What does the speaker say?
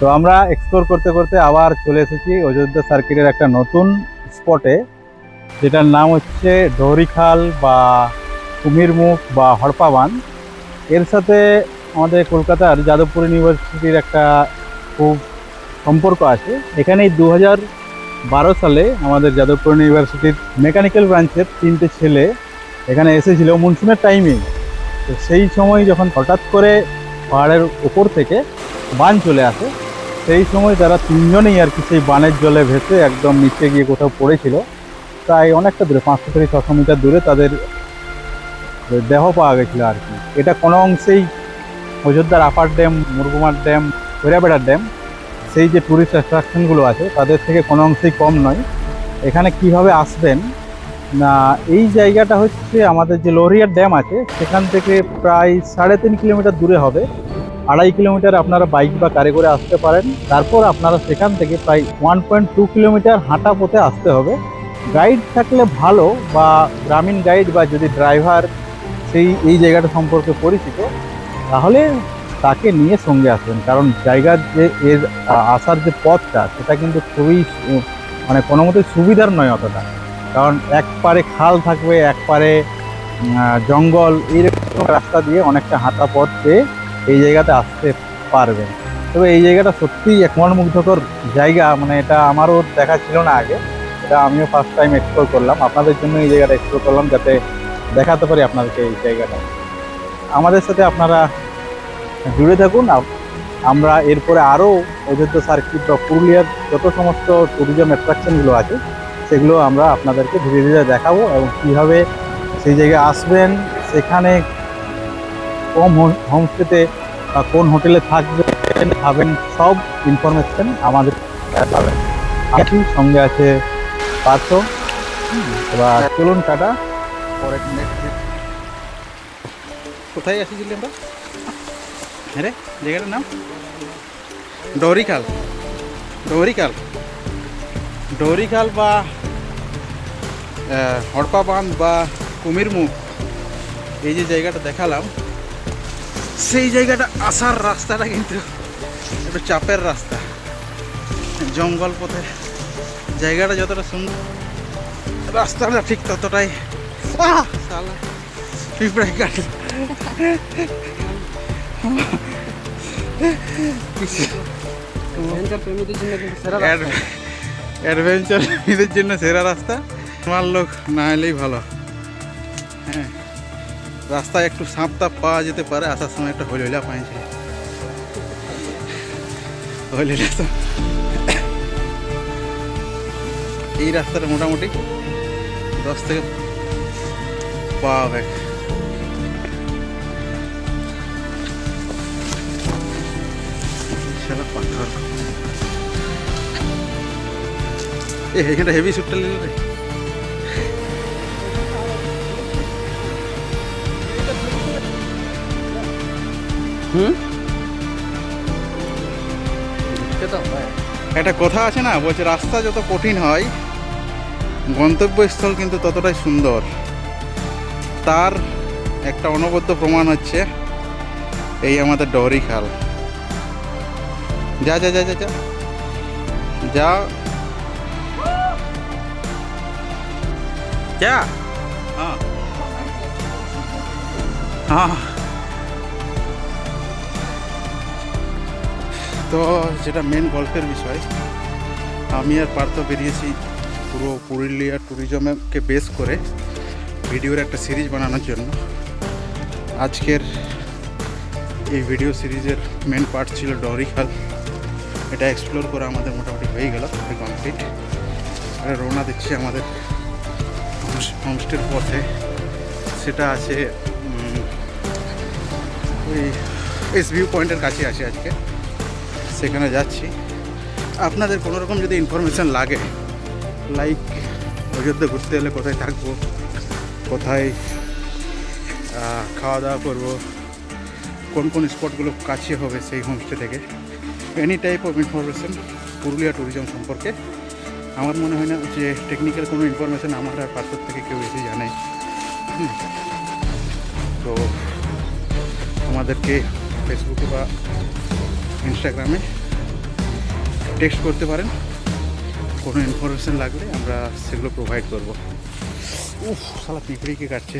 তো আমরা এক্সপ্লোর করতে করতে আবার চলে এসেছি অযোধ্যা সার্কিটের একটা নতুন স্পটে, যেটার নাম হচ্ছে ডহরিখাল বা কুমিরমুখ বা হড়পা। এর সাথে আমাদের কলকাতার যাদবপুর ইউনিভার্সিটির একটা খুব সম্পর্ক আছে। এখানেই 2012 সালে আমাদের যাদবপুর ইউনিভার্সিটির মেকানিক্যাল ব্রাঞ্চের 3টে ছেলে এখানে এসেছিল মনসুনের টাইমেই। তো সেই সময় যখন হঠাৎ করে পাহাড়ের উপর থেকে বান চলে আসে, সেই সময় তারা তিনজনেই আর কি সেই বানের জলে ভেসে একদম নিচে গিয়ে কোথাও পড়েছিল। প্রায় অনেকটা দূরে, 500 থেকে 600 মিটার দূরে তাদের দেহ পাওয়া গেছিলো আর কি। এটা কোনো অংশেই অযোধ্যার আপার ড্যাম, মুরগুমার ড্যাম, ভৈরাবেড়ার ড্যাম, সেই যে ট্যুরিস্ট অ্যাট্রাকশনগুলো আছে তাদের থেকে কোনো অংশেই কম নয়। এখানে কিভাবে আসবেন না, এই জায়গাটা হচ্ছে আমাদের যে লোহরিয়ার ড্যাম আছে সেখান থেকে প্রায় 3.5 কিলোমিটার দূরে হবে। 2.5 কিলোমিটার আপনারা বাইক বা কারে করে আসতে পারেন। তারপর আপনারা সেখান থেকে প্রায় 1.2 কিলোমিটার হাঁটা পথে আসতে হবে। গাইড থাকলে ভালো, বা গ্রামীণ গাইড, বা যদি ড্রাইভার এই জায়গাটা সম্পর্কে পরিচিত, তাহলে তাকে নিয়ে সঙ্গে আসবেন। কারণ জায়গার যে এর আসার যে পথটা সেটা কিন্তু খুবই মানে কোনো মতে সুবিধার নয় অতটা। কারণ এক পারে খাল থাকবে, এক পারে জঙ্গল, এইরকম রাস্তা দিয়ে অনেকটা হাঁটা পথ পেয়ে এই জায়গাতে আসতে পারবেন। তবে এই জায়গাটা সত্যিই এক মনোমুগ্ধকর জায়গা, মানে এটা আমারও দেখা ছিল না আগে। এটা আমিও ফার্স্ট টাইম এক্সপ্লোর করলাম, আপনাদের জন্য এই জায়গাটা এক্সপ্লোর করলাম যাতে দেখাতে পারি আপনাদেরকে এই জায়গাটা। আমাদের সাথে আপনারা জুড়ে থাকুন। আমরা এরপরে আরও অযোধ্যা সার্কিট বা পুরুলিয়ার যত সমস্ত ট্যুরিজম অ্যাট্রাকশনগুলো আছে সেগুলো আমরা আপনাদেরকে ধীরে ধীরে দেখাবো, এবং কীভাবে সেই জায়গায় আসবেন, সেখানে কম হোমস্টেতে বা কোন হোটেলে থাকবেন, খাবেন, সব ইনফরমেশন আমাদের পাবেন। আছি, সঙ্গে আছে পার্থ। এবার চলুন টাটা। পরে কোথায় এসেছিলি আমরা? হ্যাঁ রে, জায়গাটার নাম ডহরিখাল। ডহরিখাল ডহরিখাল বা হড়পা বাঁধ বা কুমিরমুখ, এই যে জায়গাটা দেখালাম, সেই জায়গাটা আসার রাস্তাটা কিন্তু একটু চাপের রাস্তা, জঙ্গল পথে। জায়গাটা যতটা সুন্দর, রাস্তাটা ঠিক ততটাই পিঁপড়ায় কাটে। অ্যাডভেঞ্চার প্রেমীদের জন্য সেরা রাস্তা। আমার লোক না এলেই ভালো। হ্যাঁ, রাস্তায় একটু সাপ তাপ পাওয়া যেতে পারে, আসার সময় একটা হইলা পাইছে। হইলা তো এই রাস্তাটা মোটামুটি 10 থেকে পাওয়া হবে। পাথর এখানটা হেভি শুটটা নিল রে। একটা কথা আছে না, বলছে রাস্তা যত কঠিন হয় গন্তব্যস্থল কিন্তু ততটাই সুন্দর। তার একটা অনবদ্য প্রমাণ হচ্ছে এই আমাদের ডহরিখাল। যা যা যা যা যা যা যা। হ্যাঁ হ্যাঁ, তো যেটা মেন গল্পের বিষয়, আমি আর পার্থ বেরিয়েছি পুরো পুরুলিয়া ট্যুরিজমকে বেস করে ভিডিওর একটা সিরিজ বানানোর জন্য। আজকের এই ভিডিও সিরিজের মেন পার্ট ছিল ডহরিখাল। এটা এক্সপ্লোর করা আমাদের মোটামুটি হয়ে গেল, কমপ্লিট। রওনা দিচ্ছি আমাদের হোমস্টের পথে। সেটা আছে ওই এস ভিউ পয়েন্টের কাছে আছে আজকে, সেখানে যাচ্ছি। আপনাদের কোনো রকম যদি ইনফরমেশান লাগে, লাইক অযোধ্যা ঘুরতে এলে কোথায় থাকবো, কোথায় খাওয়া দাওয়া করবো, কোন কোন স্পটগুলো কাছে হবে সেই হোমস্টে থেকে, any type of information Purulia tourism সম্পর্কে, আমার মনে হয় না যে টেকনিক্যাল কোনো ইনফরমেশান আমার আর পার্থর থেকে কেউ বেশি জানে। তো আমাদেরকে ফেসবুকে বা ইনস্টাগ্রামে টেক্সট করতে পারেন, কোনো ইনফরমেশন লাগলে আমরা সেগুলো প্রোভাইড করবো। উফ, শালা পিঁপড়িকে কাটছে।